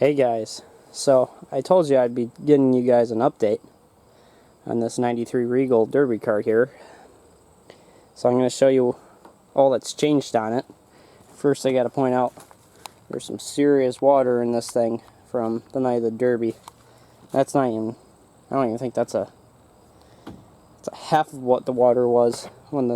Hey guys, so I told you I'd be getting you guys an update on this 93 Regal Derby car here. So I'm going to show you all that's changed on it. First I got to point out there's some serious water in this thing from the night of the Derby. That's not even, I don't even think that's a half of what the water was when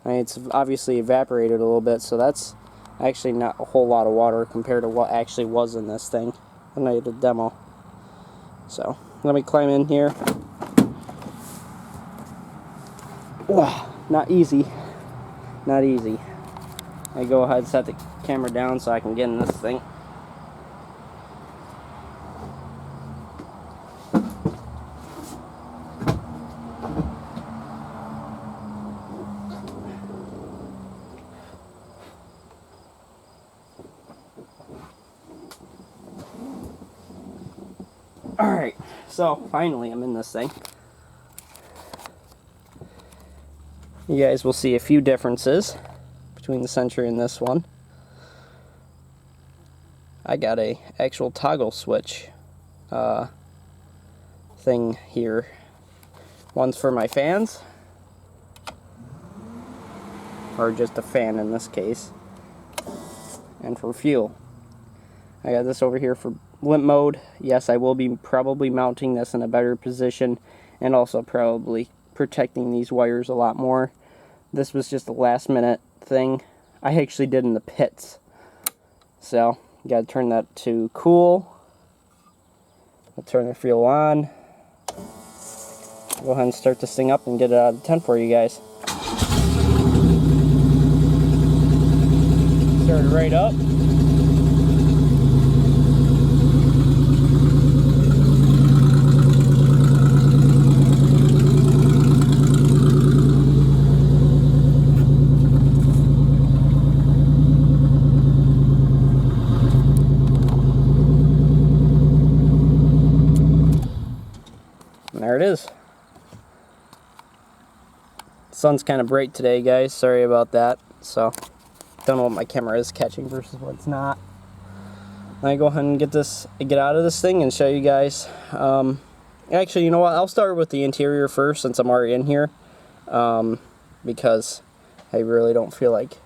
it's obviously evaporated a little bit, so that's actually not a whole lot of water compared to what actually was in this thing the night of the demo. So let me climb in here. Ugh, not easy. Not easy. I go ahead and set the camera down so I can get in this thing. Alright, so finally I'm in this thing. You guys will see a few differences between the Century and this one. I got a actual toggle switch thing here. One's for my fans, or just a fan in this case, and for fuel. I got this over here for limp mode. Yes, I will be probably mounting this in a better position and also probably protecting these wires a lot more. This was just a last minute thing I actually did in the pits. So, you gotta turn that to cool. I'll turn the fuel on. Go ahead and start this thing up and get it out of the tent for you guys. Started right up. And there it is. Sun's kind of bright today, guys. Sorry about that. So, don't know what my camera is catching versus what it's not. I go ahead and get out of this thing and show you guys. Actually, you know what? I'll start with the interior first since I'm already in here, because I really don't feel like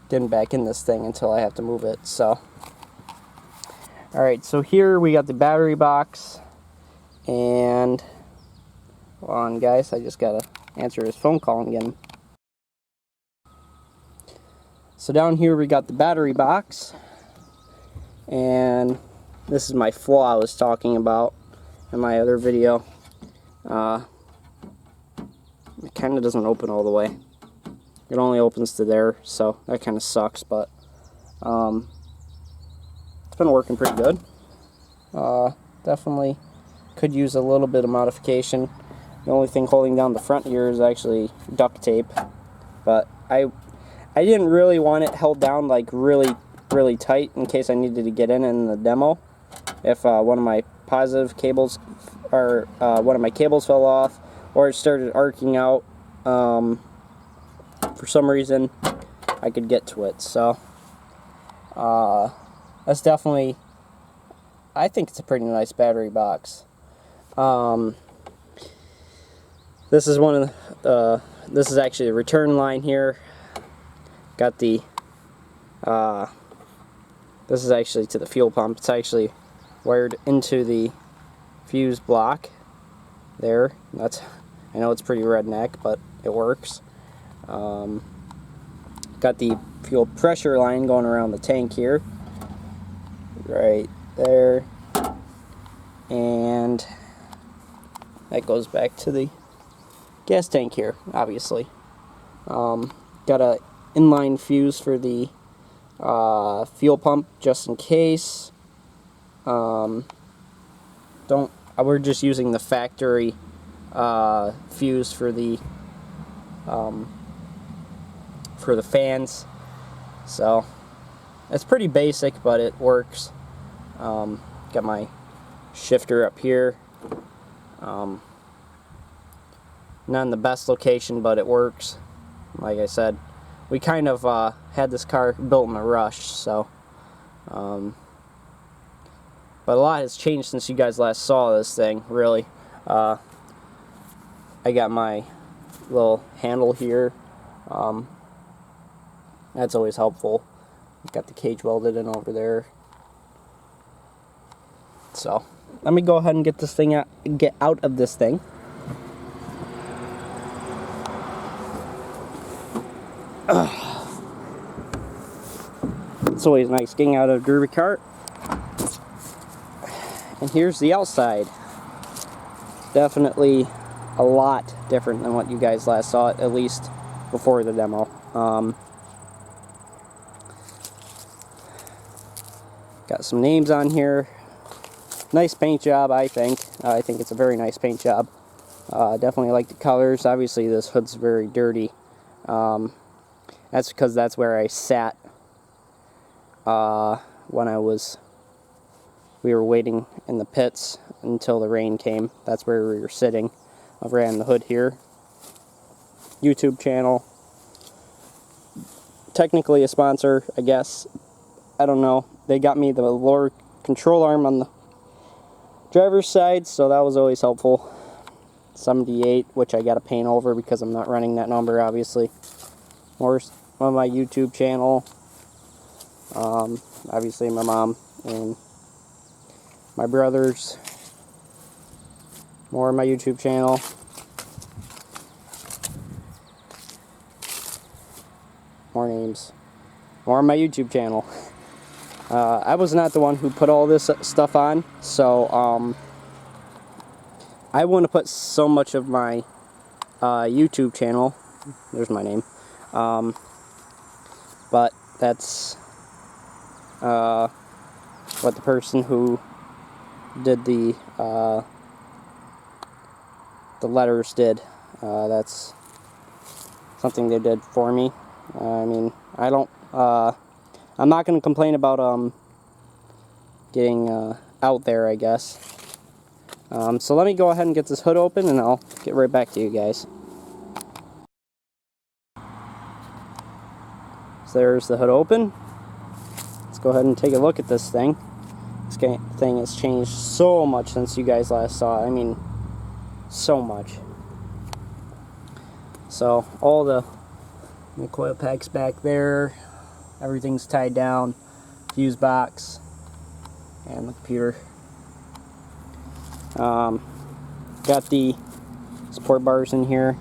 getting back in this thing until I have to move it. So, all right. So here we got the battery box. And, hold on guys, I just gotta answer his phone call and get him. So down here we got the battery box, and this is my flaw I was talking about in my other video. It kind of doesn't open all the way. It only opens to there, so that kind of sucks, but it's been working pretty good. Definitely could use a little bit of modification. The only thing holding down the front here is actually duct tape, but I didn't really want it held down like really tight in case I needed to get in the demo. If one of my positive cables or one of my cables fell off or it started arcing out for some reason, I could get to it. So that's definitely, I think it's a pretty nice battery box. This is one of the, this is actually a return line here. Got the, this is actually to the fuel pump. It's actually wired into the fuse block there. That's, I know it's pretty redneck, but it works. Got the fuel pressure line going around the tank here. Right there. And that goes back to the gas tank here, obviously. Got a inline fuse for the fuel pump just in case. We're just using the factory fuse for the fans. So it's pretty basic, but it works. Got my shifter up here. Not in the best location, but it works. Like I said, we kind of had this car built in a rush, so But a lot has changed since you guys last saw this thing, really. I got my little handle here. That's always helpful. Got the cage welded in over there. So, let me go ahead and get this thing out, get out of this thing. It's always nice getting out of a derby cart. And here's the outside. Definitely a lot different than what you guys last saw, at least before the demo. Got some names on here. Nice paint job, I think. I think it's a very nice paint job. Definitely like the colors. Obviously, this hood's very dirty. That's because that's where I sat when we were waiting in the pits until the rain came. That's where we were sitting. I ran the hood here. YouTube channel. Technically a sponsor, I guess. I don't know. They got me the lower control arm on the driver's side, so that was always helpful. 78, which I got to paint over because I'm not running that number, obviously. More on my YouTube channel. Obviously my mom and my brothers. More on my YouTube channel. More names. More on my YouTube channel. I was not the one who put all this stuff on, so I want to put so much of my YouTube channel. There's my name. But that's what the person who did the letters did. That's something they did for me. I mean, I'm not going to complain about getting out there, I guess. So let me go ahead and get this hood open, and I'll get right back to you guys. So there's the hood open. Let's go ahead and take a look at this thing. This thing has changed so much since you guys last saw it. I mean, so much. So all the coil packs back there. Everything's tied down. Fuse box and the computer. Got the support bars in here.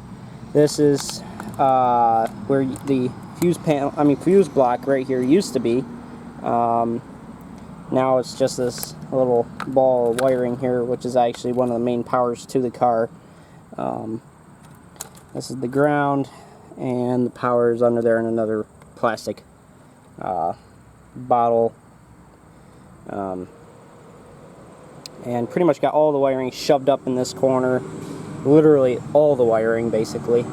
This is where the fuse block right here used to be. Now it's just this little ball of wiring here, which is actually one of the main powers to the car. This is the ground, and the power is under there in another plastic bottle. And pretty much got all the wiring shoved up in this corner. Literally all the wiring, basically.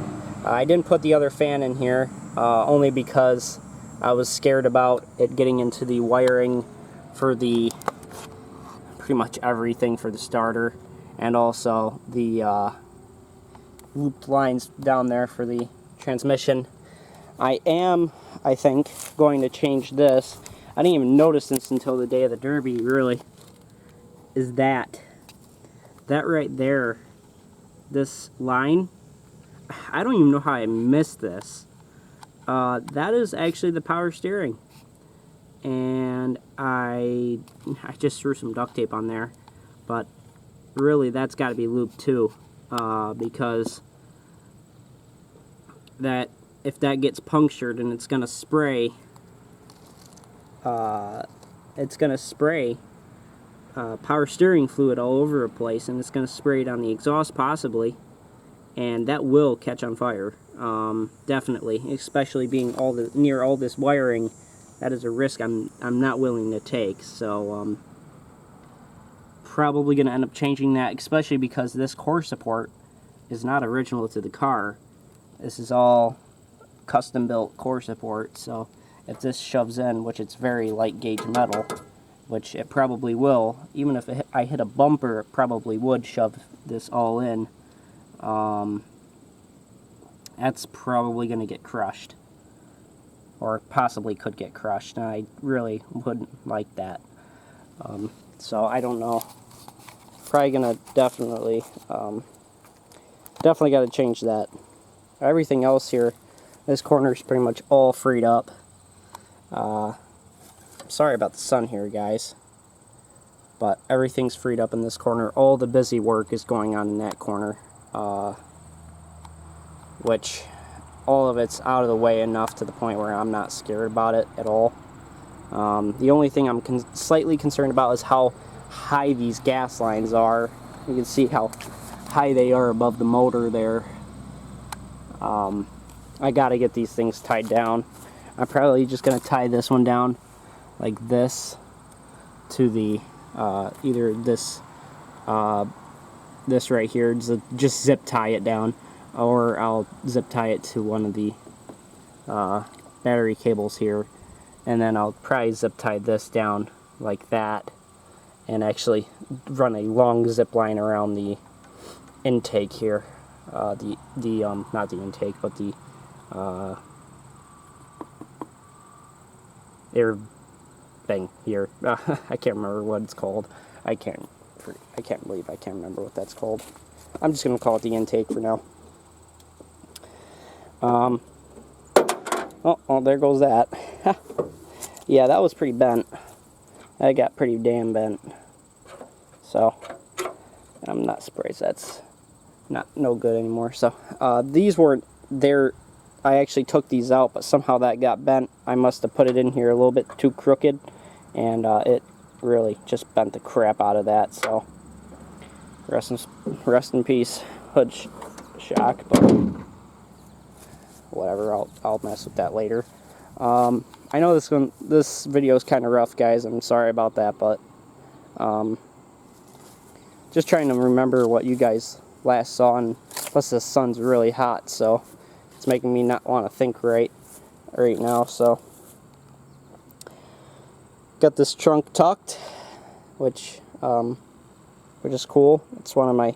I didn't put the other fan in here, only because I was scared about it getting into the wiring for the pretty much everything for the starter, and also the looped lines down there for the transmission. I think, going to change this. I didn't even notice this until the day of the Derby, really. Is that right there, this line, I don't even know how I missed this. That is actually the power steering. And I just threw some duct tape on there, but really that's got to be looped too, because if that gets punctured and it's gonna spray, power steering fluid all over the place, and it's going to spray it on the exhaust possibly, and that will catch on fire. Definitely, especially being near all this wiring. That is a risk I'm not willing to take. So probably going to end up changing that, especially because this core support is not original to the car. This is all custom built core support. So if this shoves in, which it's very light gauge metal, which it probably will, even if I hit a bumper, it probably would shove this all in. That's probably going to get crushed. or possibly could get crushed, and I really wouldn't like that. So I don't know. Probably gonna definitely got to change that. Everything else here, this corner is pretty much all freed up. Sorry about the sun here, guys, but everything's freed up in this corner. All the busy work is going on in that corner, which all of it's out of the way enough to the point where I'm not scared about it at all. The only thing I'm slightly concerned about is how high these gas lines are. You can see how high they are above the motor there. I gotta get these things tied down. I'm probably just gonna tie this one down like this to the either this this right here, just zip tie it down, or I'll zip tie it to one of the battery cables here, and then I'll probably zip tie this down like that and actually run a long zip line around the intake here, not the intake, but the air thing here. I can't remember what it's called. I can't believe I can't remember what that's called. I'm just gonna call it the intake for now. Oh, there goes that. Yeah, that was pretty bent. That got pretty damn bent. So I'm not surprised that's no good anymore. So these weren't there. I actually took these out, but somehow that got bent. I must have put it in here a little bit too crooked, and it really just bent the crap out of that. So rest in peace, hood shock. But whatever, I'll mess with that later. I know this video is kind of rough, guys. I'm sorry about that, but just trying to remember what you guys last saw, and plus the sun's really hot, so it's making me not want to think right now. So got this trunk tucked, which is cool. It's one of my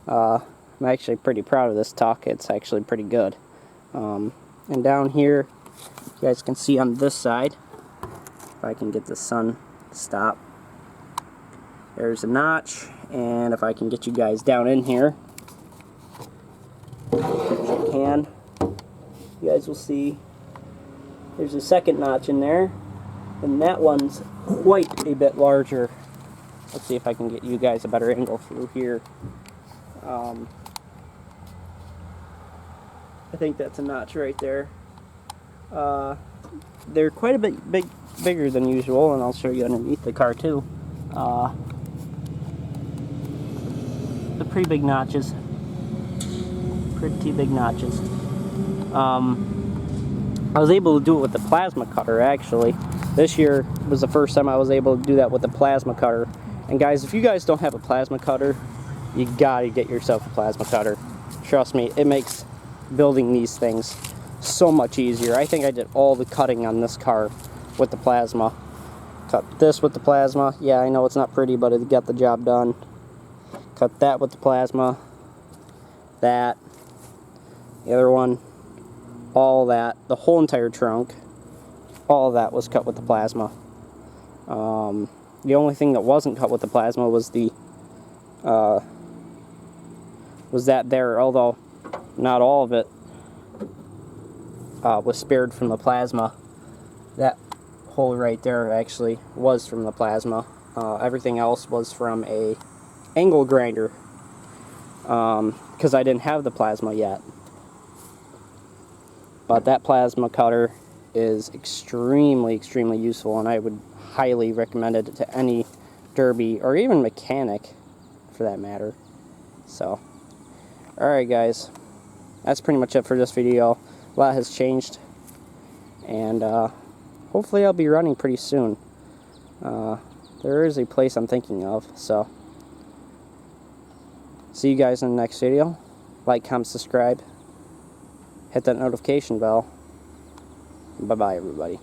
I'm actually pretty proud of this tuck. It's actually pretty good. And down here, you guys can see on this side, if I can get the sun to stop, there's a notch, and if I can get you guys down in here, which I can, you guys will see there's a second notch in there, and that one's quite a bit larger. Let's see if I can get you guys a better angle through here. I think that's a notch right there. They're quite a bit bigger than usual, and I'll show you underneath the car too. They're pretty big notches. Pretty big notches. I was able to do it with the plasma cutter, actually. This year was the first time I was able to do that with the plasma cutter. And guys, if you guys don't have a plasma cutter, you gotta get yourself a plasma cutter. Trust me, it makes building these things so much easier. I think I did all the cutting on this car with the plasma. Cut this with the plasma. Yeah, I know it's not pretty, but it got the job done. Cut that with the plasma. That. The other one. All that. The whole entire trunk. All of that was cut with the plasma. The only thing that wasn't cut with the plasma was that there, although not all of it was spared from the plasma. That hole right there actually was from the plasma. Everything else was from a angle grinder, because I didn't have the plasma yet. But that plasma cutter is extremely useful, and I would highly recommend it to any derby or even mechanic for that matter. So alright guys, that's pretty much it for this video. A lot has changed, and hopefully I'll be running pretty soon. There is a place I'm thinking of, so see you guys in the next video. Like, comment, subscribe, hit that notification bell. Bye bye everybody.